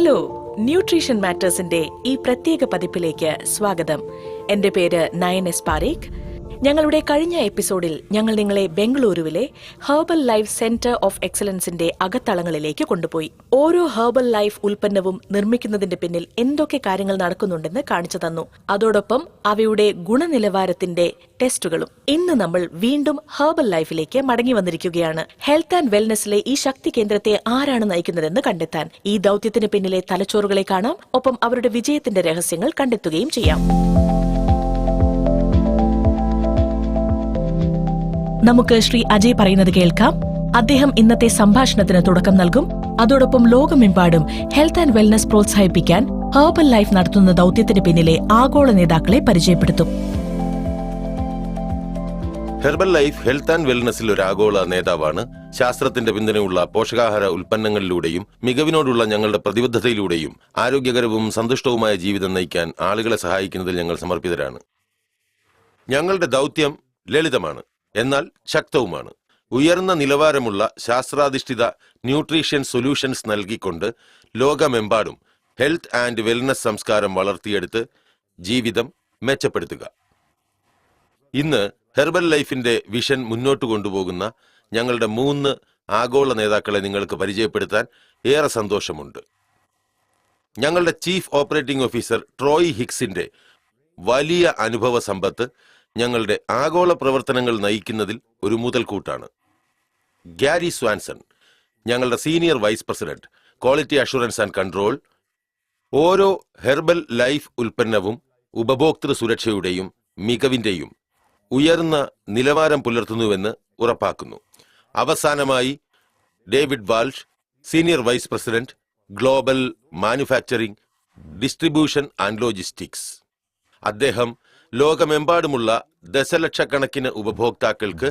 Hello, nutrition മാറ്റേഴ്സിന്റെ ഈ പ്രത്യേക പതിപ്പിലേക്ക് സ്വാഗതം. എന്റെ പേര് നയൻ എസ് പാരേഖ്. ഞങ്ങളുടെ കഴിഞ്ഞ എപ്പിസോഡിൽ ഞങ്ങൾ നിങ്ങളെ ബംഗളൂരുവിലെ ഹെർബൽ ലൈഫ് സെന്റർ ഓഫ് എക്സലൻസിന്റെ അകത്തളങ്ങളിലേക്ക് കൊണ്ടുപോയി. ഓരോ ഹെർബൽ ലൈഫ് ഉൽപ്പന്നവും നിർമ്മിക്കുന്നതിന്റെ പിന്നിൽ എന്തൊക്കെ കാര്യങ്ങൾ നടക്കുന്നുണ്ടെന്ന് കാണിച്ചു തന്നു. അതോടൊപ്പം അവയുടെ ഗുണനിലവാരത്തിന്റെ ടെസ്റ്റുകളും. ഇന്ന് നമ്മൾ വീണ്ടും ഹെർബൽ ലൈഫിലേക്ക് മടങ്ങി വന്നിരിക്കുകയാണ്. ഹെൽത്ത് ആൻഡ് വെൽനെസ്സിലെ ഈ ശക്തി കേന്ദ്രത്തെ ആരാണ് നയിക്കുന്നതെന്ന് കണ്ടെത്താൻ ഈ ദൌത്യത്തിന് പിന്നിലെ തലച്ചോറുകളെ കാണാം. ഒപ്പം അവരുടെ വിജയത്തിന്റെ രഹസ്യങ്ങൾ കണ്ടെത്തുകയും ചെയ്യാം. നമുക്ക് ശ്രീ അജയ് പറയുന്നത് കേൾക്കാം. അദ്ദേഹം ഇന്നത്തെ സംഭാഷണത്തിന് തുടക്കം നൽകും. അതോടൊപ്പം ലോകമെമ്പാടും ഹെൽത്ത് ആൻഡ് വെൽനസ് പ്രോത്സാഹിപ്പിക്കാൻ ഹെർബൽ ലൈഫ് നടത്തുന്ന ദൌത്യത്തിന് പിന്നിലെ ആഗോള നേതാക്കളെ പരിചയപ്പെടുത്തും. ഹെർബൽ ലൈഫ് ഹെൽത്ത് ആൻഡ് വെൽനസിൽ ഒരു ആഗോള നേതാവാണ്. ശാസ്ത്രത്തിന്റെ പിന്തുണയുള്ള പോഷകാഹാര ഉൽപ്പന്നങ്ങളിലൂടെയും മികവിനോടുള്ള ഞങ്ങളുടെ പ്രതിബദ്ധതയിലൂടെയും ആരോഗ്യകരവും സന്തുഷ്ടവുമായ ജീവിതം നയിക്കാൻ ആളുകളെ സഹായിക്കുന്നതിൽ ഞങ്ങൾ സമർപ്പിതരാണ്. ഞങ്ങളുടെ ദൌത്യം ലളിതമാണ്, എന്നാൽ ശക്തവുമാണ്. ഉയർന്ന നിലവാരമുള്ള ശാസ്ത്രാധിഷ്ഠിത ന്യൂട്രീഷൻ സൊല്യൂഷൻസ് നൽകിക്കൊണ്ട് ലോകമെമ്പാടും ഹെൽത്ത് ആൻഡ് വെൽനസ് സംസ്കാരം വളർത്തിയെടുത്ത് ജീവിതം മെച്ചപ്പെടുത്തുക. ഇന്ന് ഹെർബൽ ലൈഫിന്റെ വിഷൻ മുന്നോട്ട് കൊണ്ടുപോകുന്ന ഞങ്ങളുടെ 3 ആഗോള നേതാക്കളെ നിങ്ങൾക്ക് പരിചയപ്പെടുത്താൻ ഏറെ സന്തോഷമുണ്ട്. ഞങ്ങളുടെ ചീഫ് ഓപ്പറേറ്റിംഗ് ഓഫീസർ ട്രോയ് ഹിക്സിന്റെ വലിയ അനുഭവ സമ്പത്ത് ഞങ്ങളുടെ ആഗോള പ്രവർത്തനങ്ങൾ നയിക്കുന്നതിൽ ഒരു മുതൽക്കൂട്ടാണ്. ഗ്യാരി സ്വാൻസൺ, ഞങ്ങളുടെ senior vice president, quality assurance and control, ഓരോ ഹെർബൽ ലൈഫ് ഉൽപ്പന്നവും ഉപഭോക്തൃ സുരക്ഷയുടെയും മികവിന്റെയും ഉയർന്ന നിലവാരം പുലർത്തുന്നുവെന്ന് ഉറപ്പാക്കുന്നു. അവസാനമായി David Walsh, senior vice president, global manufacturing, distribution and logistics. അദ്ദേഹം ലോകമെമ്പാടുമുള്ള ദശലക്ഷക്കണക്കിന് ഉപഭോക്താക്കൾക്ക്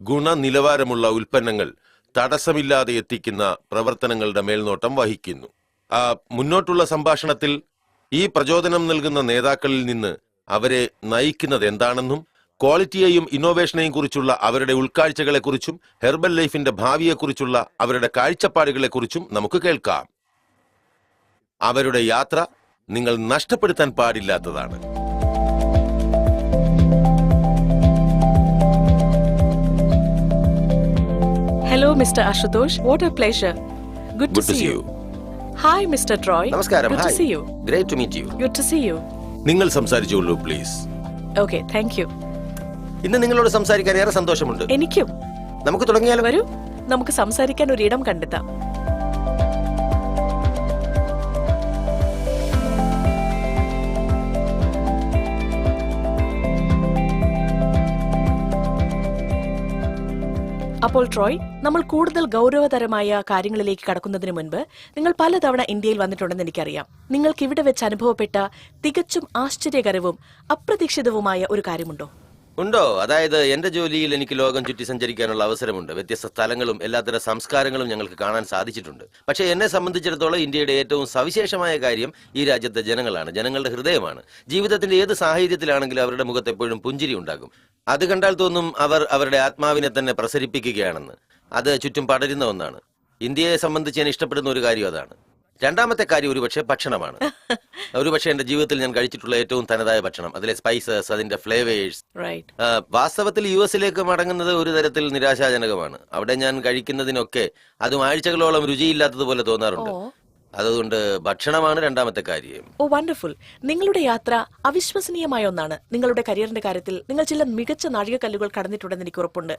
ഗുണനിലവാരമുള്ള ഉൽപ്പന്നങ്ങൾ തടസ്സമില്ലാതെ എത്തിക്കുന്ന പ്രവർത്തനങ്ങളുടെ മേൽനോട്ടം വഹിക്കുന്നു. മുന്നോട്ടുള്ള സംഭാഷണത്തിൽ ഈ പ്രചോദനം നൽകുന്ന നേതാക്കളിൽ നിന്ന് അവരെ നയിക്കുന്നത് എന്താണെന്നും ക്വാളിറ്റിയെയും ഇന്നോവേഷനെയും കുറിച്ചുള്ള അവരുടെ ഉൾക്കാഴ്ചകളെക്കുറിച്ചും ഹെർബൽ ലൈഫിന്റെ ഭാവിയെക്കുറിച്ചുള്ള അവരുടെ കാഴ്ചപ്പാടുകളെക്കുറിച്ചും നമുക്ക് കേൾക്കാം. അവരുടെ യാത്ര നിങ്ങൾ നഷ്ടപ്പെടുത്താൻ പാടില്ലാത്തതാണ്. Hello, Mr. Ashutosh. What a pleasure. Good to see you. Hi, Mr. Troy. നമസ്കാരം. Good to see you. Great to meet you. Good to see you. നിങ്ങൾ സംസാരിച്ചോളൂ പ്ലീസ്. Okay, thank you. ഇന്ന് നിങ്ങളോട് സംസാരിക്കാൻ ഏറെ സന്തോഷമുണ്ട്. എനിക്കും. നമുക്ക് തുടങ്ങിയാലോ? വരൂ, നമുക്ക് സംസാരിക്കാൻ ഒരു ഇടം കണ്ടെത്താം. അപ്പോൾ ട്രോയ്, നമ്മൾ കൂടുതൽ ഗൗരവതരമായ കാര്യങ്ങളിലേക്ക് കടക്കുന്നതിന് മുൻപ് നിങ്ങൾ പലതവണ ഇന്ത്യയിൽ വന്നിട്ടുണ്ടെന്ന് എനിക്കറിയാം. നിങ്ങൾക്ക് ഇവിടെ വെച്ച് അനുഭവപ്പെട്ട തികച്ചും ആശ്ചര്യകരവും അപ്രതീക്ഷിതവുമായ ഒരു കാര്യമുണ്ടോ? ഉണ്ടോ? അതായത് എന്റെ ജോലിയിൽ എനിക്ക് ലോകം ചുറ്റി സഞ്ചരിക്കാനുള്ള അവസരമുണ്ട്. വ്യത്യസ്ത സ്ഥലങ്ങളും എല്ലാത്തരം സംസ്കാരങ്ങളും ഞങ്ങൾക്ക് കാണാൻ സാധിച്ചിട്ടുണ്ട്. പക്ഷേ എന്നെ സംബന്ധിച്ചിടത്തോളം ഇന്ത്യയുടെ ഏറ്റവും സവിശേഷമായ കാര്യം ഈ രാജ്യത്തെ ജനങ്ങളാണ്, ജനങ്ങളുടെ ഹൃദയമാണ്. ജീവിതത്തിന്റെ ഏത് സാഹചര്യത്തിലാണെങ്കിലും അവരുടെ മുഖത്ത് എപ്പോഴും പുഞ്ചിരി ഉണ്ടാകും. അത് കണ്ടാൽ തോന്നും അവർ അവരുടെ ആത്മാവിനെ തന്നെ പ്രസരിപ്പിക്കുകയാണെന്ന്. അത് ചുറ്റും പടരുന്ന ഒന്നാണ്. ഇന്ത്യയെ സംബന്ധിച്ച് ഞാൻ ഇഷ്ടപ്പെടുന്ന ഒരു കാര്യം അതാണ്. രണ്ടാമത്തെ കാര്യം ഒരുപക്ഷെ ഭക്ഷണമാണ്. ഒരുപക്ഷെ എന്റെ ജീവിതത്തിൽ ഞാൻ കഴിച്ചിട്ടുള്ള ഏറ്റവും തനതായ ഭക്ഷണം, അതിലെ സ്പൈസസ്, അതിന്റെ ഫ്ലേവേഴ്സ്. വാസ്തവത്തിൽ US-ലേക്ക് മടങ്ങുന്നത് ഒരു തരത്തിൽ നിരാശാജനകമാണ്. അവിടെ ഞാൻ കഴിക്കുന്നതിനൊക്കെ അതും ആഴ്ചകളോളം രുചിയില്ലാത്തതുപോലെ തോന്നാറുണ്ട്. അതുകൊണ്ട് ഭക്ഷണമാണ് രണ്ടാമത്തെ കാര്യം. Oh wonderful. നിങ്ങളുടെ യാത്ര അവിശ്വസനീയമായ ഒന്നാണ്. നിങ്ങളുടെ കരിയറിന്റെ കാര്യത്തിൽ നിങ്ങൾ ചില മികച്ച നാഴികക്കല്ലുകൾ കടന്നിട്ടുണ്ടെന്ന് എനിക്ക് ഉറപ്പുണ്ട്.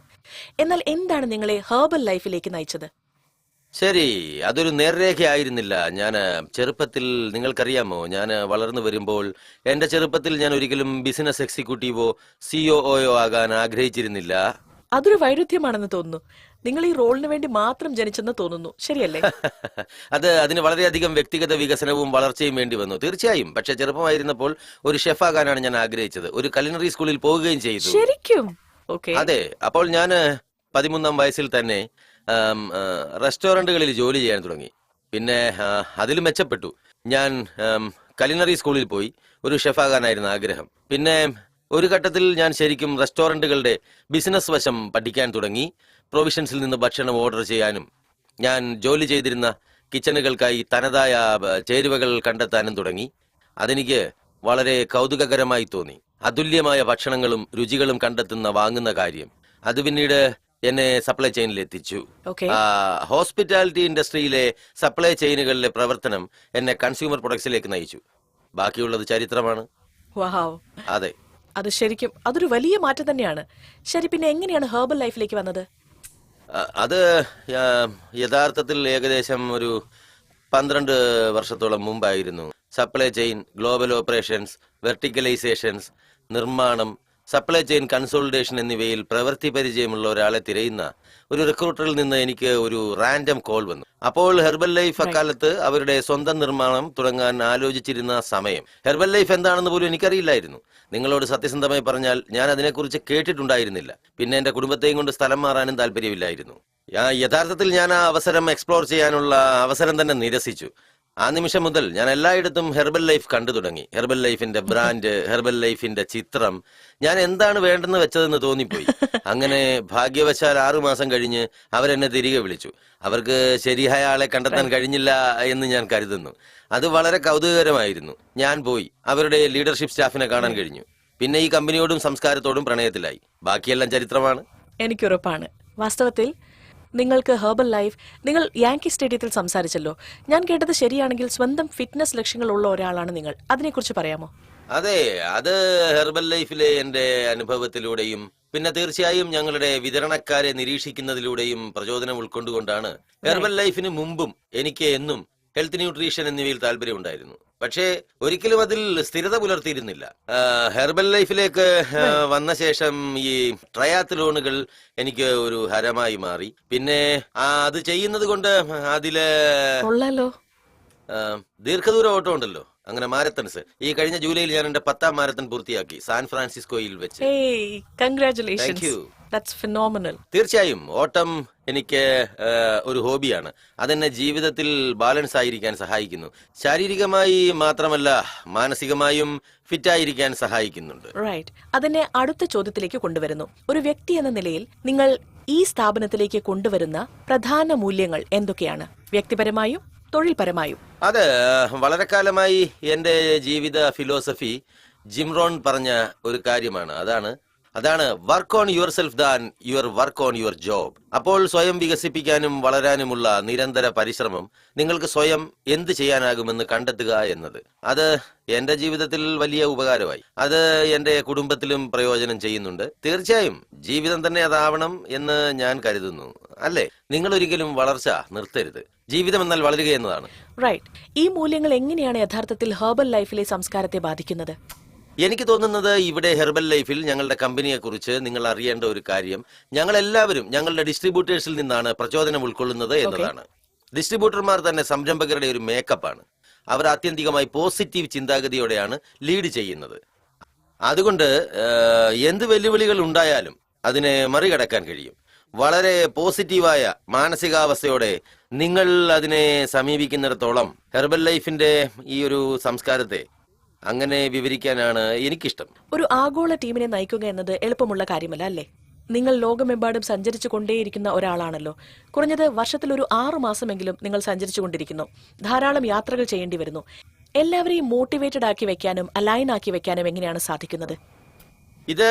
എന്നാൽ എന്താണ് നിങ്ങളെ ഹെർബൽ ലൈഫിലേക്ക് നയിച്ചത്? ശരി, അതൊരു നേർരേഖയായിരുന്നില്ല. ഞാൻ ചെറുപ്പത്തിൽ, നിങ്ങൾക്കറിയാമോ, ഞാൻ വളർന്നു വരുമ്പോൾ എന്റെ ചെറുപ്പത്തിൽ ഞാൻ ഒരിക്കലും ബിസിനസ് എക്സിക്യൂട്ടീവോ COO ആകാൻ ആഗ്രഹിച്ചിരുന്നില്ല. അതൊരു വൈരുദ്ധ്യമാണെന്ന് തോന്നുന്നു. നിങ്ങൾ ഈ റോളിന് വേണ്ടി മാത്രം ജനിച്ചെന്ന് തോന്നുന്നു, ശരിയല്ലേ? അതിന് വളരെയധികം വ്യക്തിഗത വികസനവും വളർച്ചയും വേണ്ടി വന്നു, തീർച്ചയായും. പക്ഷെ ചെറുപ്പമായിരുന്നപ്പോൾ ഒരു ഷെഫാകാനാണ് ഞാൻ ആഗ്രഹിച്ചത്. ഒരു കലിനറി സ്കൂളിൽ പോവുകയും ചെയ്തു. ശരിക്കും? അതെ. അപ്പോൾ ഞാൻ 13ാം വയസ്സിൽ തന്നെ റെസ്റ്റോറന്റുകളിൽ ജോലി ചെയ്യാൻ തുടങ്ങി. പിന്നെ അതിൽ മെച്ചപ്പെട്ടു. ഞാൻ കലിനറി സ്കൂളിൽ പോയി. ഒരു ഷെഫാകാനായിരുന്നു ആഗ്രഹം. പിന്നെ ഒരു ഘട്ടത്തിൽ ഞാൻ ശരിക്കും റെസ്റ്റോറന്റുകളുടെ ബിസിനസ് വശം പഠിക്കാൻ തുടങ്ങി. പ്രൊവിഷൻസിൽ നിന്ന് ഭക്ഷണം ഓർഡർ ചെയ്യാനും ഞാൻ ജോലി ചെയ്തിരുന്ന കിച്ചണുകൾക്കായി തനതായ ചേരുവകൾ കണ്ടെത്താനും തുടങ്ങി. അതെനിക്ക് വളരെ കൗതുകകരമായി തോന്നി. അതുല്യമായ ഭക്ഷണങ്ങളും രുചികളും വാങ്ങുന്ന കാര്യം അത് പിന്നീട് എന്നെ സപ്ലൈ ചെയിനിൽ എത്തിച്ചു. ഹോസ്പിറ്റാലിറ്റി ഇൻഡസ്ട്രിയിലെ സപ്ലൈ ചെയിനുകളിലെ പ്രവർത്തനം എന്നെ കൺസ്യൂമർ പ്രൊഡക്ട്സിലേക്ക് നയിച്ചു. ബാക്കിയുള്ളത് ചരിത്രമാണ്. അതെ, അത് ശരിക്കും അതൊരു വലിയ മാറ്റം തന്നെയാണ്. ശരി, പിന്നെ എങ്ങനെയാണ് ഹെർബൽ ലൈഫിലേക്ക് വന്നത്? അത് യഥാർത്ഥത്തിൽ ഏകദേശം ഒരു 12 വർഷത്തോളം മുമ്പായിരുന്നു. സപ്ലൈ ചെയിൻ, ഗ്ലോബൽ ഓപ്പറേഷൻസ്, വെർട്ടിക്കലൈസേഷൻസ്, നിർമ്മാണം, സപ്ലൈ ചെയിൻ കൺസോളിഡേഷൻ എന്നിവയിൽ പ്രവൃത്തി പരിചയമുള്ള ഒരാളെ തിരയുന്ന ഒരു റിക്രൂട്ടറിൽ നിന്ന് എനിക്ക് ഒരു റാൻഡം കോൾ വന്നു. അപ്പോൾ ഹെർബൽ ലൈഫ് അക്കാലത്ത് അവരുടെ സ്വന്തം നിർമ്മാണം തുടങ്ങാൻ ആലോചിച്ചിരുന്ന സമയം. ഹെർബൽ ലൈഫ് എന്താണെന്ന് പോലും എനിക്കറിയില്ലായിരുന്നു. നിങ്ങളോട് സത്യസന്ധമായി പറഞ്ഞാൽ ഞാൻ അതിനെക്കുറിച്ച് കേട്ടിട്ടുണ്ടായിരുന്നില്ല. പിന്നെ എന്റെ കുടുംബത്തെയും കൊണ്ട് സ്ഥലം മാറാനും താല്പര്യമില്ലായിരുന്നു. യഥാർത്ഥത്തിൽ ഞാൻ ആ അവസരം എക്സ്പ്ലോർ ചെയ്യാനുള്ള അവസരം തന്നെ നിരസിച്ചു. ആ നിമിഷം മുതൽ ഞാൻ എല്ലായിടത്തും ഹെർബൽ ലൈഫ് കണ്ടു തുടങ്ങി. ഹെർബൽ ലൈഫിന്റെ ബ്രാൻഡ്, ഹെർബൽ ലൈഫിന്റെ ചിത്രം, ഞാൻ എന്താണ് വേണ്ടെന്ന് വെച്ചതെന്ന് തോന്നിപ്പോയി. അങ്ങനെ ഭാഗ്യവശാൽ 6 മാസം കഴിഞ്ഞ് അവരെന്നെ തിരികെ വിളിച്ചു. അവർക്ക് ശരിയായ ആളെ കണ്ടെത്താൻ കഴിഞ്ഞില്ല എന്ന് ഞാൻ കരുതുന്നു. അത് വളരെ കൗതുകകരമായിരുന്നു. ഞാൻ പോയി അവരുടെ ലീഡർഷിപ്പ് സ്റ്റാഫിനെ കാണാൻ കഴിഞ്ഞു. പിന്നെ ഈ കമ്പനിയോടും സംസ്കാരത്തോടും പ്രണയത്തിലായി. ബാക്കിയെല്ലാം ചരിത്രമാണ്. എനിക്കുറപ്പാണ്. വാസ്തവത്തിൽ നിങ്ങൾക്ക് ഹെർബൽ ലൈഫ്, നിങ്ങൾ യാങ്കി സ്റ്റേഡിയത്തിൽ സംസാരിച്ചല്ലോ. ഞാൻ കേട്ടത് ശരിയാണെങ്കിൽ സ്വന്തം ഫിറ്റ്നസ് ലക്ഷ്യങ്ങളുള്ള ഒരാളാണ് നിങ്ങൾ. അതിനെക്കുറിച്ച് പറയാമോ? അതെ, അത് ഹെർബൽ ലൈഫിലെ എന്റെ അനുഭവത്തിലൂടെയും പിന്നെ തീർച്ചയായും ഞങ്ങളുടെ വിതരണക്കാരെ നിരീക്ഷിക്കുന്നതിലൂടെയും പ്രചോദനം ഉൾക്കൊണ്ടുകൊണ്ടാണ്. ഹെർബൽ ലൈഫിന് മുമ്പും എനിക്ക് എന്നും ഹെൽത്ത് ന്യൂട്രീഷൻ എന്നിവയിൽ താല്പര്യമുണ്ടായിരുന്നു. പക്ഷേ ഒരിക്കലും അതിൽ സ്ഥിരത പുലർത്തിയിരുന്നില്ല. ഹെർബൽ ലൈഫിലേക്ക് വന്ന ശേഷം ഈ ട്രയാത്ലോണുകൾ എനിക്ക് ഒരു ഹരമായി മാറി. പിന്നെ അത് ചെയ്യുന്നത് കൊണ്ട് അതില് ദീർഘദൂര ഓട്ടം ഉണ്ടല്ലോ, അങ്ങനെ മാരത്തൺസ്. ഈ കഴിഞ്ഞ ജൂലൈയിൽ ഞാൻ എന്റെ 10ാം മാരത്തൺ പൂർത്തിയാക്കി സാൻ ഫ്രാൻസിസ്കോയിൽ വെച്ച്. തീർച്ചയായും ഓട്ടം എനിക്ക് ഒരു ഹോബിയാണ്. അതെന്നെ ജീവിതത്തിൽ ബാലൻസ് ആയിരിക്കാൻ സഹായിക്കുന്നു. ശാരീരികമായി മാത്രമല്ല, മാനസികമായും ഫിറ്റായിരിക്കാൻ സഹായിക്കുന്നുണ്ട്. റൈറ്റ്. അതിനെ അടുത്ത ചോദ്യത്തിലേക്ക് കൊണ്ടുവരുന്നു. ഒരു വ്യക്തി എന്ന നിലയിൽ നിങ്ങൾ ഈ സ്ഥാപനത്തിലേക്ക് കൊണ്ടുവരുന്ന പ്രധാന മൂല്യങ്ങൾ എന്തൊക്കെയാണ്, വ്യക്തിപരമായും തൊഴിൽപരമായും? അത് വളരെ കാലമായി എന്റെ ജീവിത ഫിലോസഫി ജിം റോൺ പറഞ്ഞ ഒരു കാര്യമാണ്. അതാണ് work on your self than your work on your job. അപ്പോൾ സ്വയം വികസിപ്പിക്കാനും വളരാനുമുള്ള നിരന്തര പരിശ്രമം, നിങ്ങൾക്ക് സ്വയം എന്ത് ചെയ്യാനാകുമെന്ന് കണ്ടെത്തുക എന്നത്. അത് എന്റെ ജീവിതത്തിൽ വലിയ ഉപകാരമായി. അത് എന്റെ കുടുംബത്തിലും പ്രയോജനം ചെയ്യുന്നുണ്ട്. തീർച്ചയായും ജീവിതം തന്നെ അതാവണം എന്ന് ഞാൻ കരുതുന്നു. അല്ലേ? നിങ്ങൾ ഒരിക്കലും വളർച്ച നിർത്തരുത്. ജീവിതം എന്നാൽ വളരുക എന്നതാണ്. റൈറ്റ്. ഈ മൂല്യങ്ങൾ എങ്ങനെയാണ് യഥാർത്ഥത്തിൽ ഹെർബൽ ലൈഫിലെ സംസ്കാരത്തെ ബാധിക്കുന്നത്? എനിക്ക് തോന്നുന്നത് ഇവിടെ ഹെർബൽ ലൈഫിൽ ഞങ്ങളുടെ കമ്പനിയെ കുറിച്ച് നിങ്ങൾ അറിയേണ്ട ഒരു കാര്യം, ഞങ്ങൾ എല്ലാവരും ഞങ്ങളുടെ ഡിസ്ട്രിബ്യൂട്ടേഴ്സിൽ നിന്നാണ് പ്രചോദനം ഉൾക്കൊള്ളുന്നത് എന്നതാണ്. ഡിസ്ട്രിബ്യൂട്ടർമാർ തന്നെ സംരംഭകരുടെ ഒരു മേക്കപ്പാണ്. അവർ ആത്യന്തികമായി പോസിറ്റീവ് ചിന്താഗതിയോടെയാണ് ലീഡ് ചെയ്യുന്നത്. അതുകൊണ്ട് എന്ത് വെല്ലുവിളികൾ ഉണ്ടായാലും അതിനെ മറികടക്കാൻ കഴിയും. വളരെ പോസിറ്റീവായ മാനസികാവസ്ഥയോടെ നിങ്ങൾ അതിനെ സമീപിക്കുന്നിടത്തോളം ഹെർബൽ ലൈഫിന്റെ ഈ ഒരു സംസ്കാരത്തെ അങ്ങനെ വിവരിക്കാനാണ് എനിക്കിഷ്ടം. ഒരു ആഗോള ടീമിനെ നയിക്കുക എന്നത് എളുപ്പമുള്ള കാര്യമല്ല, അല്ലേ? നിങ്ങൾ ലോകമെമ്പാടും സഞ്ചരിച്ചു കൊണ്ടേയിരിക്കുന്ന ഒരാളാണല്ലോ. കുറഞ്ഞത് വർഷത്തിൽ ഒരു 6 മാസമെങ്കിലും നിങ്ങൾ സഞ്ചരിച്ചു കൊണ്ടിരിക്കുന്നു. ധാരാളം യാത്രകൾ ചെയ്യേണ്ടി വരുന്നു. എല്ലാവരെയും മോട്ടിവേറ്റഡ് ആക്കി വെക്കാനും അലൈൻ ആക്കി വെക്കാനും എങ്ങനെയാണ് സാധിക്കുന്നത്? ഇത്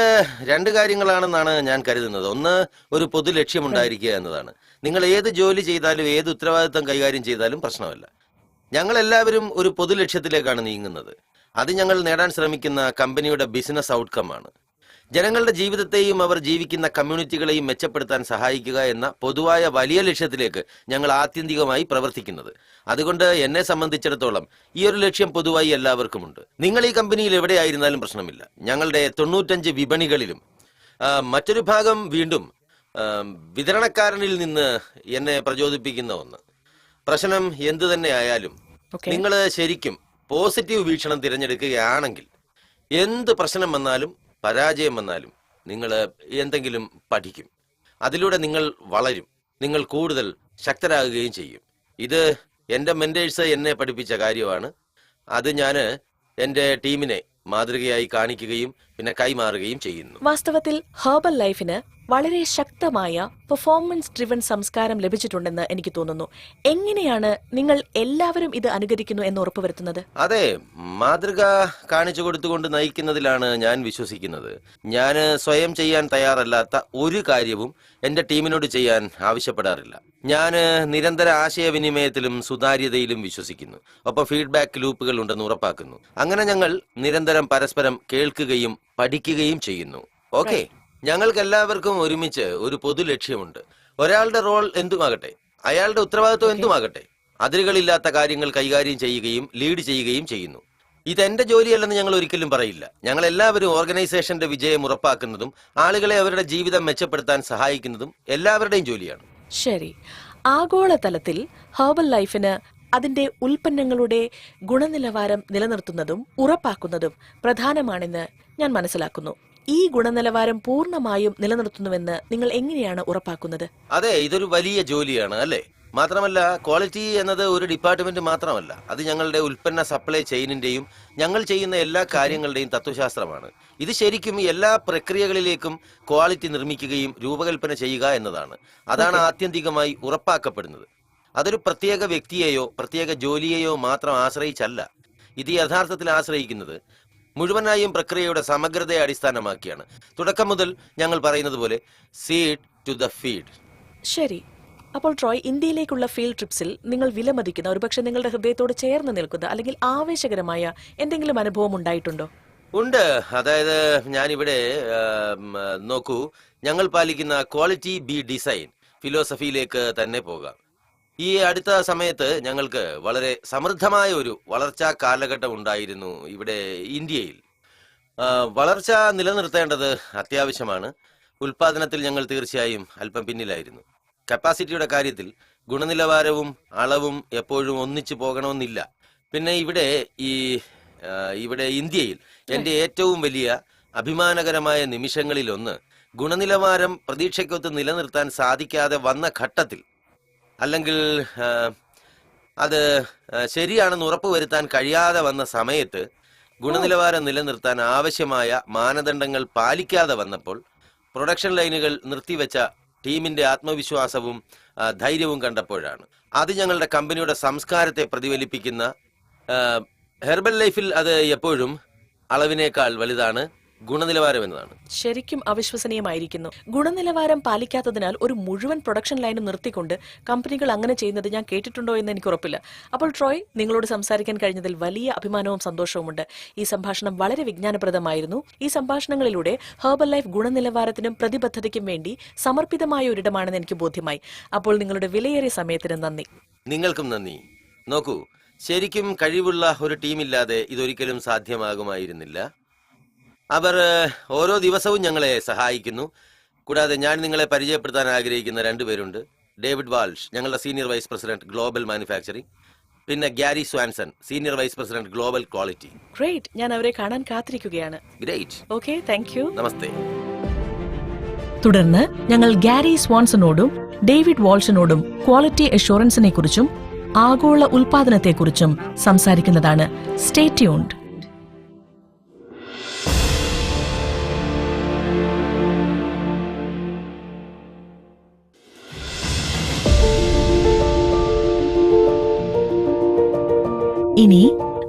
2 കാര്യങ്ങളാണെന്നാണ് ഞാൻ കരുതുന്നത്. ഒന്ന്, ഒരു പൊതു ലക്ഷ്യമുണ്ടായിരിക്കുക എന്നതാണ്. നിങ്ങൾ ഏത് ജോലി ചെയ്താലും ഏത് ഉത്തരവാദിത്തം കൈകാര്യം ചെയ്താലും പ്രശ്നമല്ല. ഞങ്ങൾ എല്ലാവരും ഒരു പൊതു ലക്ഷ്യത്തിലേക്കാണ് നീങ്ങുന്നത്. അത് ഞങ്ങൾ നേടാൻ ശ്രമിക്കുന്ന കമ്പനിയുടെ ബിസിനസ് ഔട്ട്കം ആണ്. ജനങ്ങളുടെ ജീവിതത്തെയും അവർ ജീവിക്കുന്ന കമ്മ്യൂണിറ്റികളെയും മെച്ചപ്പെടുത്താൻ സഹായിക്കുക എന്ന പൊതുവായ വലിയ ലക്ഷ്യത്തിലേക്ക് ഞങ്ങൾ ആത്യന്തികമായി പ്രവർത്തിക്കുന്നത്. അതുകൊണ്ട് എന്നെ സംബന്ധിച്ചിടത്തോളം ഈ ഒരു ലക്ഷ്യം പൊതുവായി എല്ലാവർക്കുമുണ്ട്. നിങ്ങൾ ഈ കമ്പനിയിൽ എവിടെയായിരുന്നാലും പ്രശ്നമില്ല. ഞങ്ങളുടെ 95 വിപണികളിലും. മറ്റൊരു ഭാഗം വീണ്ടും വിതരണക്കാരനിൽ നിന്ന് എന്നെ പ്രചോദിപ്പിക്കുന്ന ഒന്ന്. പ്രശ്നം എന്തു തന്നെ ആയാലും നിങ്ങൾ ശരിക്കും പോസിറ്റീവ് വീക്ഷണം തിരഞ്ഞെടുക്കുകയാണെങ്കിൽ എന്ത് പ്രശ്നം വന്നാലും പരാജയം വന്നാലും നിങ്ങൾ എന്തെങ്കിലും പഠിക്കും. അതിലൂടെ നിങ്ങൾ വളരും, നിങ്ങൾ കൂടുതൽ ശക്തരാകുകയും ചെയ്യും. ഇത് എൻ്റെ മെന്റേഴ്സ് എന്നെ പഠിപ്പിച്ച കാര്യമാണ്. അത് ഞാൻ എൻ്റെ ടീമിനെ മാതൃകയായി കാണിക്കുകയും പിന്നെ കൈമാറുകയും ചെയ്യുന്നു. വാസ്തവത്തിൽ ഹെർബൽ ലൈഫിന് വളരെ ശക്തമായ പെർഫോമൻസ് ഡ്രിവൺ സംസ്കാരം ലഭിച്ചിട്ടുണ്ടെന്ന് എനിക്ക് തോന്നുന്നു. എങ്ങനെയാണ് നിങ്ങൾ എല്ലാവരും ഇത് അനുകരിക്കുന്നു എന്ന് ഉറപ്പുവരുത്തുന്നത്? അതെ, മാതൃക കാണിച്ചു കൊടുത്തുകൊണ്ട് നയിക്കുന്നതിലാണ് ഞാൻ വിശ്വസിക്കുന്നത്. ഞാൻ സ്വയം ചെയ്യാൻ തയ്യാറല്ലാത്ത ഒരു കാര്യവും എന്റെ ടീമിനോട് ചെയ്യാൻ ആവശ്യപ്പെടാറില്ല. ഞാൻ നിരന്തര ആശയവിനിമയത്തിലും സുതാര്യതയിലും വിശ്വസിക്കുന്നു. ഒപ്പം ഫീഡ്ബാക്ക് ലൂപ്പുകൾ ഉണ്ടെന്ന് ഉറപ്പാക്കുന്നു. അങ്ങനെ ഞങ്ങൾ നിരന്തരം പരസ്പരം കേൾക്കുകയും പഠിക്കുകയും ചെയ്യുന്നു. ഓക്കെ, ഞങ്ങൾക്ക് എല്ലാവർക്കും ഒരുമിച്ച് ഒരു പൊതു ലക്ഷ്യമുണ്ട്. ഒരാളുടെ റോൾ എന്തുമാകട്ടെ, അയാളുടെ ഉത്തരവാദിത്വം എന്തുമാകട്ടെ, അതിരുകളില്ലാത്ത കാര്യങ്ങൾ കൈകാര്യം ചെയ്യുകയും ലീഡ് ചെയ്യുകയും ചെയ്യുന്നു. ഇതെന്റെ ജോലിയല്ലെന്ന് ഞങ്ങൾ ഒരിക്കലും പറയില്ല. ഞങ്ങൾ എല്ലാവരും ഓർഗനൈസേഷന്റെ വിജയം ഉറപ്പാക്കുന്നതും ആളുകളെ അവരുടെ ജീവിതം മെച്ചപ്പെടുത്താൻ സഹായിക്കുന്നതും എല്ലാവരുടെയും ജോലിയാണ്. ശരി, ആഗോളതലത്തിൽ ഹെർബൽ ലൈഫിന് അതിന്റെ ഉൽപ്പന്നങ്ങളുടെ ഗുണനിലവാരം നിലനിർത്തുന്നതും ഉറപ്പാക്കുന്നതും പ്രധാനമാണെന്ന് ഞാൻ മനസ്സിലാക്കുന്നു. ഈ ഗുണനിലവാരം പൂർണ്ണമായും നിലനിർത്തുന്നുവെന്ന് നിങ്ങൾ എങ്ങനെയാണ് ഉറപ്പാക്കുന്നത്? അതെ, ഇതൊരു വലിയ ജോലിയാണ്, അല്ലേ? മാത്രമല്ല, ക്വാളിറ്റി എന്നത് ഒരു ഡിപ്പാർട്ട്മെന്റ് മാത്രമല്ല, അത് ഞങ്ങളുടെ ഉൽപ്പന്ന സപ്ലൈ ചെയിനിന്റെയും ഞങ്ങൾ ചെയ്യുന്ന എല്ലാ കാര്യങ്ങളുടെയും തത്വശാസ്ത്രമാണ്. ഇത് ശരിക്കും എല്ലാ പ്രക്രിയകളിലേക്കും ക്വാളിറ്റി നിർമ്മിക്കുകയും രൂപകൽപ്പന ചെയ്യുക എന്നതാണ്. അതാണ് ആത്യന്തികമായി ഉറപ്പാക്കപ്പെടുന്നത്. അതൊരു പ്രത്യേക വ്യക്തിയെയോ പ്രത്യേക ജോലിയെയോ മാത്രം ആശ്രയിച്ചല്ല. ഇത് യഥാർത്ഥത്തിൽ ആശ്രയിക്കുന്നത് മുഴുവനായും പ്രക്രിയയുടെ സമഗ്രതയെ അടിസ്ഥാനമാക്കിയാണ്. തുടക്കം മുതൽ ഞങ്ങൾ പറയുന്നത് പോലെ സീഡ് ടു ദ ഫീഡ്. ശരി, അപ്പോൾ ട്രോയ്, ഇന്ത്യയിലേക്കുള്ള ഫീൽഡ് ട്രിപ്സിൽ നിങ്ങൾ വിലമതിക്കുന്ന, ഒരുപക്ഷെ നിങ്ങളുടെ ഹൃദയത്തോട് ചേർന്ന് നിൽക്കുന്ന അല്ലെങ്കിൽ ആവേശകരമായ എന്തെങ്കിലും അനുഭവം ഉണ്ടായിട്ടുണ്ടോ? ഉണ്ട്. അതായത്, ഞാനിവിടെ നോക്കൂ, ഞങ്ങൾ പാലിക്കുന്ന ക്വാളിറ്റി ബി ഡിസൈൻ ഫിലോസഫിയിലേക്ക് തന്നെ പോകാം. ഈ അടുത്ത സമയത്ത് ഞങ്ങൾക്ക് വളരെ സമൃദ്ധമായ ഒരു വളർച്ചാ കാലഘട്ടം ഉണ്ടായിരുന്നു ഇവിടെ ഇന്ത്യയിൽ. വളർച്ച നിലനിർത്തേണ്ടത് അത്യാവശ്യമാണ്. ഉൽപാദനത്തിൽ ഞങ്ങൾ തീർച്ചയായും അല്പം പിന്നിലായിരുന്നു. കപ്പാസിറ്റിയുടെ കാര്യത്തിൽ ഗുണനിലവാരവും അളവും എപ്പോഴും ഒന്നിച്ചു പോകണമെന്നില്ല. പിന്നെ ഇവിടെ ഇന്ത്യയിൽ എൻ്റെ ഏറ്റവും വലിയ അഭിമാനകരമായ നിമിഷങ്ങളിലൊന്ന്, ഗുണനിലവാരം പ്രതീക്ഷയ്ക്കൊത്ത് നിലനിർത്താൻ സാധിക്കാതെ വന്ന ഘട്ടത്തിൽ, അല്ലെങ്കിൽ അത് ശരിയാണെന്ന് ഉറപ്പുവരുത്താൻ കഴിയാതെ വന്ന സമയത്ത്, ഗുണനിലവാരം നിലനിർത്താൻ ആവശ്യമായ മാനദണ്ഡങ്ങൾ പാലിക്കാതെ വന്നപ്പോൾ പ്രൊഡക്ഷൻ ലൈനുകൾ നിർത്തിവെച്ച ടീമിന്റെ ആത്മവിശ്വാസവും ധൈര്യവും കണ്ടപ്പോഴാണ്. അത് ഞങ്ങളുടെ കമ്പനിയുടെ സംസ്കാരത്തെ പ്രതിഫലിപ്പിക്കുന്ന, ഹെർബൽ ലൈഫിൽ അത് എപ്പോഴും അളവിനേക്കാൾ വലുതാണ് ഗുണനിലവാരം എന്നതാണ്. ശരിക്കും അവിശ്വസനീയമായിരിക്കുന്നു. ഗുണനിലവാരം പാലിക്കാത്തതിനാൽ ഒരു മുഴുവൻ പ്രൊഡക്ഷൻ ലൈനും നിർത്തിക്കൊണ്ട് കമ്പനികൾ അങ്ങനെ ചെയ്യുന്നത് ഞാൻ കേട്ടിട്ടുണ്ടോ എന്ന് എനിക്ക് ഉറപ്പില്ല. അപ്പോൾ ട്രോയ്, നിങ്ങളോട് സംസാരിക്കാൻ കഴിഞ്ഞതിൽ വലിയ അഭിമാനവും സന്തോഷവുമുണ്ട്. ഈ സംഭാഷണം വളരെ വിജ്ഞാനപ്രദമായിരുന്നു. ഈ സംഭാഷണങ്ങളിലൂടെ ഹെർബൽ ലൈഫ് ഗുണനിലവാരത്തിനും പ്രതിബദ്ധതയ്ക്കും വേണ്ടി സമർപ്പിതമായ ഒരിടമാണെന്ന് എനിക്ക് ബോധ്യമായി. അപ്പോൾ നിങ്ങളുടെ വിലയേറിയ സമയത്തിന് നന്ദി. നിങ്ങൾക്കും നന്ദി. നോക്കൂ, ശരിക്കും കഴിവുള്ള ഒരു ടീമില്ലാതെ ഇതൊരിക്കലും സാധ്യമാകുമായിരുന്നില്ല. അവർ ഓരോ ദിവസവും ഞങ്ങളെ സഹായിക്കുന്നു. കൂടാതെ ഞാൻ നിങ്ങളെ പരിചയപ്പെടുത്താൻ ആഗ്രഹിക്കുന്ന രണ്ടുപേരുണ്ട്. ഡേവിഡ് വാൾഷ്, ഞങ്ങളുടെ senior vice president global manufacturing. പിന്നെ Gary Swanson, senior vice president global quality. Great, ഞാൻ അവരെ കാണാൻ കാത്തിരിക്കുകയാണ്. Great. Okay, thank you. Namaste. തുടർന്ന് ഞങ്ങൾ ഗ്യാരി സ്വാൻസണോടും ഡേവിഡ് വാൾഷിനോടും ക്വാളിറ്റി അഷ്വറൻസിനെ കുറിച്ചും ആഗോള ഉൽപാദനത്തെക്കുറിച്ചും സംസാരിക്കുന്നതാണ്. Stay tuned. ഇനി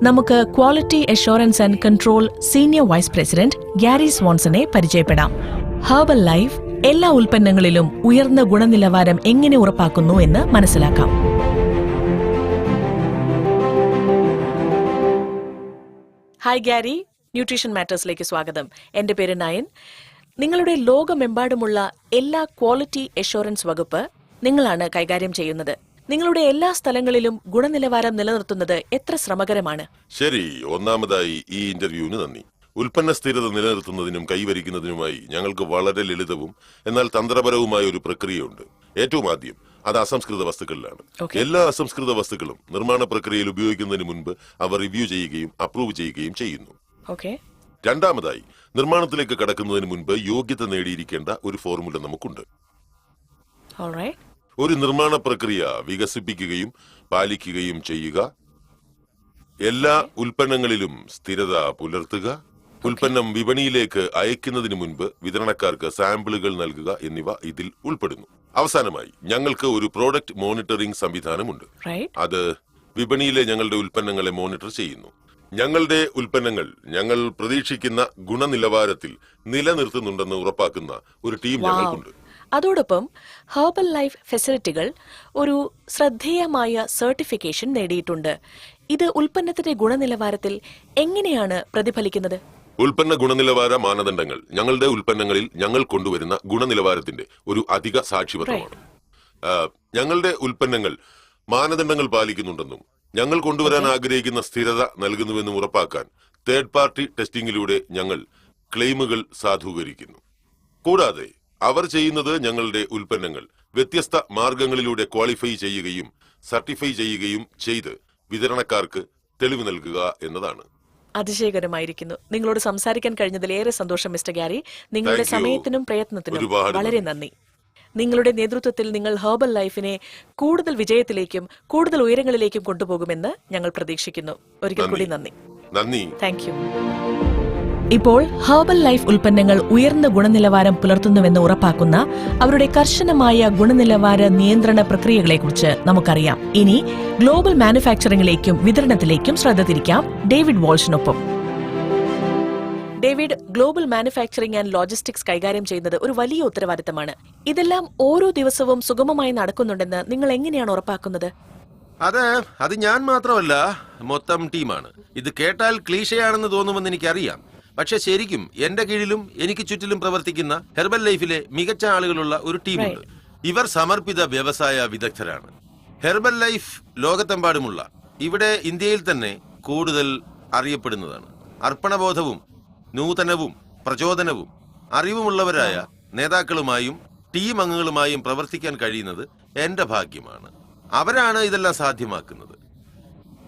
നമുക്ക് quality assurance and control senior vice president Gary സ്വാൻസനെ പരിചയപ്പെടാം. ഹെർബൽ ലൈഫ് എല്ലാ ഉൽപ്പന്നങ്ങളിലും ഉയർന്ന ഗുണനിലവാരം എങ്ങനെ ഉറപ്പാക്കുന്നു എന്ന് മനസ്സിലാക്കാം. ഹായ് ഗ്യാരി, ന്യൂട്രീഷൻ മാറ്റേഴ്സിലേക്ക് സ്വാഗതം. എന്റെ പേര് നയൻ. നിങ്ങളുടെ ലോകമെമ്പാടുമുള്ള എല്ലാ ക്വാളിറ്റി അഷ്വറൻസ് വകുപ്പ് നിങ്ങളാണ് കൈകാര്യം ചെയ്യുന്നത്. നിങ്ങളുടെ എല്ലാ സ്ഥലങ്ങളിലും ഗുണനിലവാരം നിലനിർത്തുന്നത് എത്ര ശ്രമകരമാണ്? ശരി, ഒന്നാമതായി ഈ ഇന്റർവ്യൂവിന് നന്ദി. ഉൽപ്പന്ന സ്ഥിരത നിലനിർത്തുന്നതിനും കൈവരിക്കുന്നതിനുമായി ഞങ്ങൾക്ക് വളരെ ലളിതവും എന്നാൽ തന്ത്രപരവുമായ ഒരു പ്രക്രിയയുണ്ട്. ഏറ്റവും ആദ്യം അത് അസംസ്കൃത വസ്തുക്കളിലാണ്. എല്ലാ അസംസ്കൃത വസ്തുക്കളും നിർമ്മാണ പ്രക്രിയയിൽ ഉപയോഗിക്കുന്നതിന് മുൻപ് അവർ റിവ്യൂ ചെയ്യുകയും അപ്രൂവ് ചെയ്യുകയും ചെയ്യുന്നു. രണ്ടാമതായി, നിർമ്മാണത്തിലേക്ക് കടക്കുന്നതിന് മുൻപ് യോഗ്യത നേടിയിരിക്കേണ്ട ഒരു ഫോർമുല നമുക്കുണ്ട്. ഒരു നിർമ്മാണ പ്രക്രിയ വികസിപ്പിക്കുകയും പാലിക്കുകയും ചെയ്യുക, എല്ലാ ഉൽപ്പന്നങ്ങളിലും സ്ഥിരത പുലർത്തുക, ഉൽപ്പന്നം വിപണിയിലേക്ക് അയക്കുന്നതിന് മുൻപ് വിതരണക്കാർക്ക് സാമ്പിളുകൾ നൽകുക എന്നിവ ഇതിൽ ഉൾപ്പെടുന്നു. അവസാനമായി ഞങ്ങൾക്ക് ഒരു പ്രോഡക്റ്റ് മോണിറ്ററിംഗ് സംവിധാനമുണ്ട്. അത് വിപണിയിലെ ഞങ്ങളുടെ ഉൽപ്പന്നങ്ങളെ മോണിറ്റർ ചെയ്യുന്നു. ഞങ്ങളുടെ ഉൽപ്പന്നങ്ങൾ ഞങ്ങൾ പ്രതീക്ഷിക്കുന്ന ഗുണനിലവാരത്തിൽ നിലനിർത്തുന്നുണ്ടെന്ന് ഉറപ്പാക്കുന്ന ഒരു ടീം ഞങ്ങൾക്കുണ്ട്. അതോടൊപ്പം ഹെർബൽ ലൈഫ് ഫെസിലിറ്റികൾ ഒരു ശ്രദ്ധേയമായ സർട്ടിഫിക്കേഷൻ നേടിയിട്ടുണ്ട്. ഇത് ഉൽപ്പന്നത്തിന്റെ ഗുണനിലവാരത്തിൽ എങ്ങനെയാണ് പ്രതിഫലിക്കുന്നത്? ഉൽപ്പന്ന ഗുണനിലവാര മാനദണ്ഡങ്ങൾ ഞങ്ങളുടെ ഉൽപ്പന്നങ്ങളിൽ ഞങ്ങൾ കൊണ്ടുവരുന്ന ഗുണനിലവാരത്തിന്റെ ഒരു അധിക സാക്ഷ്യപത്രമാണ്. ഞങ്ങളുടെ ഉൽപ്പന്നങ്ങൾ മാനദണ്ഡങ്ങൾ പാലിക്കുന്നുണ്ടെന്നും ഞങ്ങൾ കൊണ്ടുവരാൻ ആഗ്രഹിക്കുന്ന സ്ഥിരത നൽകുന്നുവെന്നും ഉറപ്പാക്കാൻ തേർഡ് പാർട്ടി ടെസ്റ്റിംഗിലൂടെ ഞങ്ങൾ ക്ലെയിമുകൾ സാധൂകരിക്കുന്നു. കൂടാതെ അവർ ചെയ്യുന്നത് ഞങ്ങളുടെ ഉൽപ്പന്നങ്ങൾ വ്യത്യസ്ത മാർഗങ്ങളിലൂടെ ക്വാളിഫൈ ചെയ്യുകയും സർട്ടിഫൈ ചെയ്യുകയും ചെയ്ത് വിതരണക്കാർക്ക് തെളിവ് നൽകുക എന്നതാണ്. അതിശയകരമായിരിക്കുന്നു. നിങ്ങളോട് സംസാരിക്കാൻ കഴിഞ്ഞതിലേറെ സന്തോഷം മിസ്റ്റർ ഗ്യാരി. നിങ്ങളുടെ സമയത്തിനും പ്രയത്നത്തിനും വളരെ നന്ദി. നിങ്ങളുടെ നേതൃത്വത്തിൽ നിങ്ങൾ ഹെർബൽ ലൈഫിനെ കൂടുതൽ വിജയത്തിലേക്കും കൂടുതൽ ഉയരങ്ങളിലേക്കും കൊണ്ടുപോകുമെന്ന് ഞങ്ങൾ പ്രതീക്ഷിക്കുന്നു. ഒരിക്കൽ കൂടി നന്ദി. Thank you. ഇപ്പോൾ ഹെർബൽ ലൈഫ് ഉൽപ്പന്നങ്ങൾ ഉയർന്ന ഗുണനിലവാരം പുലർത്തുന്നുവെന്ന് ഉറപ്പാക്കുന്ന അവരുടെ കർശനമായ ഗുണനിലവാര നിയന്ത്രണ പ്രക്രിയകളെക്കുറിച്ച് നമുക്കറിയാം. ഇനി ഗ്ലോബൽ മാനുഫാക്ചറിംഗിലേക്കും വിതരണത്തിലേക്കും ശ്രദ്ധ തിരിക്കാം ഡേവിഡ് വാൾഷിനൊപ്പം. David, global manufacturing and logistics കൈകാര്യം ചെയ്യുന്നത് ഒരു വലിയ ഉത്തരവാദിത്തമാണ്. ഇതെല്ലാം ഓരോ ദിവസവും സുഗമമായി നടക്കുന്നുണ്ടെന്ന് നിങ്ങൾ എങ്ങനെയാണ് ഉറപ്പാക്കുന്നത്? അത് ഞാൻ മാത്രമല്ല, മൊത്തം ടീമാണ്. ഇത് കേട്ടാൽ ക്ലീഷയാണെന്ന് തോന്നുമെന്ന് എനിക്കറിയാം. പക്ഷെ ശരിക്കും എന്റെ കീഴിലും എനിക്ക് ചുറ്റിലും പ്രവർത്തിക്കുന്ന ഹെർബൽ ലൈഫിലെ മികച്ച ആളുകളുള്ള ഒരു ടീമുണ്ട്. ഇവർ സമർപ്പിത വ്യവസായ വിദഗ്ധരാണ്. ഹെർബൽ ലൈഫ് ലോകത്തെമ്പാടുമുള്ള, ഇവിടെ ഇന്ത്യയിൽ തന്നെ കൂടുതൽ അറിയപ്പെടുന്നതാണ്. അർപ്പണബോധവും നൂതനവും പ്രചോദനവും അറിവുമുള്ളവരായ നേതാക്കളുമായും ടീം അംഗങ്ങളുമായും പ്രവർത്തിക്കാൻ കഴിയുന്നത് എന്റെ ഭാഗ്യമാണ്. അവരാണ് ഇതെല്ലാം സാധ്യമാക്കുന്നത്.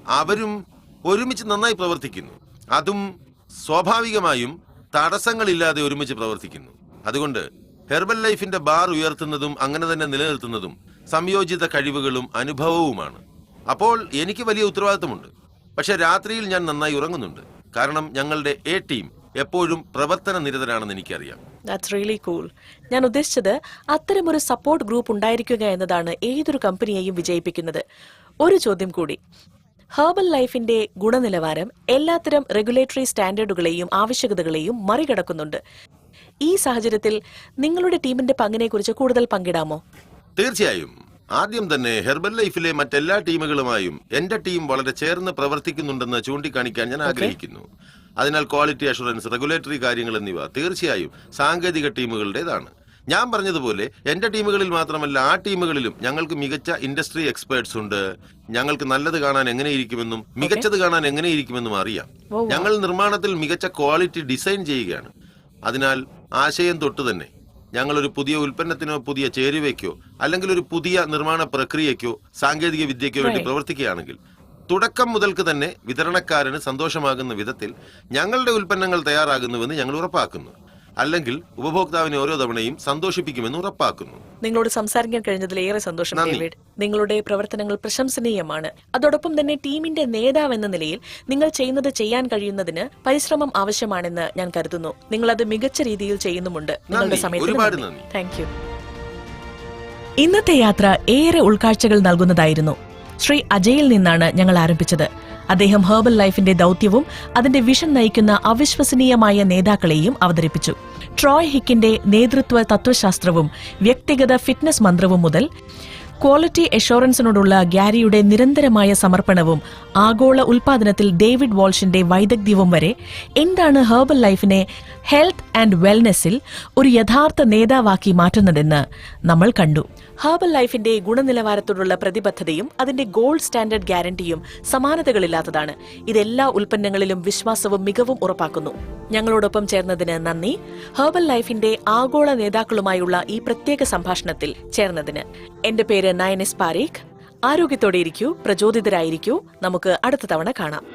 അവരും ഒരുമിച്ച് നന്നായി പ്രവർത്തിക്കുന്നു. അതും സ്വാഭാവികമായും തടസ്സങ്ങളില്ലാതെ ഒരുമിച്ച് പ്രവർത്തിക്കുന്നു. അതുകൊണ്ട് ഹെർബൽ ലൈഫിന്റെ ബാർ ഉയർത്തുന്നതും അങ്ങനെ തന്നെ നിലനിർത്തുന്നതും സംയോജിത കഴിവുകളും അനുഭവവുമാണ്. അപ്പോൾ എനിക്ക് വലിയ ഉത്തരവാദിത്തമുണ്ട്. പക്ഷെ രാത്രിയിൽ ഞാൻ നന്നായി ഉറങ്ങുന്നുണ്ട്. കാരണം ഞങ്ങളുടെ എ ടീം എപ്പോഴും പ്രവർത്തന നിരതരാണെന്ന് എനിക്കറിയാം. That's really cool. ഞാൻ ഉദ്ദേശിച്ചത് അത്തരമൊരു സപ്പോർട്ട് ഗ്രൂപ്പ് ഉണ്ടായിരിക്കുക എന്നതാണ് ഏതൊരു കമ്പനിയെയും വിജയിപ്പിക്കുന്നത്. ഒരു ചോദ്യം കൂടി. ഹെർബൽ ലൈഫിന്റെ ഗുണനിലവാരം എല്ലാത്തരം റെഗുലേറ്ററി സ്റ്റാൻഡേർഡുകളെയും ആവശ്യകതകളെയും മറികടക്കുന്നുണ്ട്. ഈ സാഹചര്യത്തിൽ നിങ്ങളുടെ ടീമിന്റെ പങ്കിനെക്കുറിച്ച് കൂടുതൽ പങ്കിടാമോ? തീർച്ചയായും. ആദ്യം തന്നെ ഹെർബൽ ലൈഫിലെ മറ്റെല്ലാ ടീമുകളുമായും എന്റെ ടീം വളരെ ചേർന്ന് പ്രവർത്തിക്കുന്നുണ്ടെന്ന് ചൂണ്ടിക്കാണിക്കാൻ ഞാൻ ആഗ്രഹിക്കുന്നു. അതിനാൽ ക്വാളിറ്റി അഷുറൻസ്, റെഗുലേറ്ററി കാര്യങ്ങൾ എന്നിവ തീർച്ചയായും സാങ്കേതിക ടീമുകളുടേതാണ്. ഞാൻ പറഞ്ഞതുപോലെ എന്റെ ടീമുകളിൽ മാത്രമല്ല, ആ ടീമുകളിലും ഞങ്ങൾക്ക് മികച്ച ഇൻഡസ്ട്രി എക്സ്പേർട്സ് ഉണ്ട്. ഞങ്ങൾക്ക് നല്ലത് കാണാൻ എങ്ങനെയിരിക്കുമെന്നും മികച്ചത് കാണാൻ എങ്ങനെയിരിക്കുമെന്നും അറിയാം. ഞങ്ങൾ നിർമ്മാണത്തിൽ മികച്ച ക്വാളിറ്റി ഡിസൈൻ ചെയ്യുകയാണ്. അതിനാൽ ആശയം തൊട്ട് തന്നെ ഞങ്ങൾ ഒരു പുതിയ ഉൽപ്പന്നത്തിനോ പുതിയ ചേരുവയ്ക്കോ അല്ലെങ്കിൽ ഒരു പുതിയ നിർമ്മാണ പ്രക്രിയയ്ക്കോ സാങ്കേതിക വിദ്യയ്ക്കോ വേണ്ടി പ്രവർത്തിക്കുകയാണെങ്കിൽ തുടക്കം മുതൽക്ക് തന്നെ വിതരണക്കാരന് സന്തോഷമാകുന്ന വിധത്തിൽ ഞങ്ങളുടെ ഉൽപ്പന്നങ്ങൾ തയ്യാറാകുന്നുവെന്ന് ഞങ്ങൾ ഉറപ്പാക്കുന്നു. അല്ലെങ്കിൽ ഉപഭോക്താവിനെ ഓരോ തവണയും സന്തോഷിപ്പിക്കുമെന്ന് ഉറപ്പാക്കുന്നു. നിങ്ങളോട് സംസാരിക്കാൻ കഴിഞ്ഞതിലേറെ സന്തോഷം ഡേവിഡ്. നിങ്ങളുടെ പ്രവർത്തനങ്ങൾ പ്രശംസനീയമാണ്. അതോടൊപ്പം തന്നെ ടീമിന്റെ നേതാവ് എന്ന നിലയിൽ നിങ്ങൾ ചെയ്യുന്നത് ചെയ്യാൻ കഴിയുന്നതിന് പരിശ്രമം ആവശ്യമാണെന്ന് ഞാൻ കരുതുന്നു. നിങ്ങൾ അത് മികച്ച രീതിയിൽ ചെയ്യുന്നുമുണ്ട്. നിങ്ങളുടെ സമയത്തിന് നന്ദി. Thank you. ഇന്നത്തെ യാത്ര ഏറെ ഉൾക്കാഴ്ചകൾ നൽകുന്നതായിരുന്നു. ശ്രീ അജയിൽ നിന്നാണ് ഞങ്ങൾ ആരംഭിച്ചത്. അദ്ദേഹം ഹെർബൽ ലൈഫിന്റെ ദൌത്യവും അതിന്റെ വിഷൻ നയിക്കുന്ന അവിശ്വസനീയമായ നേതാക്കളെയും അവതരിപ്പിച്ചു. ട്രോയ് ഹിക്കിന്റെ നേതൃത്വ തത്വശാസ്ത്രവും വ്യക്തിഗത ഫിറ്റ്നസ് മന്ത്രവും മുതൽ ക്വാളിറ്റി അഷുറൻസിനോടുള്ള ഗ്യാരിയുടെ നിരന്തരമായ സമർപ്പണവും ആഗോള ഉൽപാദനത്തിൽ ഡേവിഡ് വാൾഷിന്റെ വൈദഗ്ധ്യവും വരെ എന്താണ് ഹെർബൽ ലൈഫിനെ ഹെൽത്ത് ആൻഡ് വെൽനെസ്സിൽ ഒരു യഥാർത്ഥ നേതാവാക്കി മാറ്റുന്നതെന്ന് നമ്മൾ കണ്ടു. ഹെർബൽ ലൈഫിന്റെ ഗുണനിലവാരത്തോടുള്ള പ്രതിബദ്ധതയും അതിന്റെ ഗോൾഡ് സ്റ്റാൻഡേർഡ് ഗ്യാരണ്ടിയും സമാനതകളില്ലാത്തതാണ്. ഇതെല്ലാ ഉൽപ്പന്നങ്ങളിലും വിശ്വാസവും മികവും ഉറപ്പാക്കുന്നു. ഞങ്ങളോടൊപ്പം ചേർന്നതിന് നന്ദി. ഹെർബൽ ലൈഫിന്റെ ആഗോള നേതാക്കളുമായുള്ള ഈ പ്രത്യേക സംഭാഷണത്തിൽ ചേർന്നതിന്. എന്റെ പേര് നയൻ എസ് പാരീഖ്. ആരോഗ്യത്തോടെ ഇരിക്കൂ, പ്രചോദിതരായിരിക്കൂ. നമുക്ക് അടുത്ത തവണ കാണാം.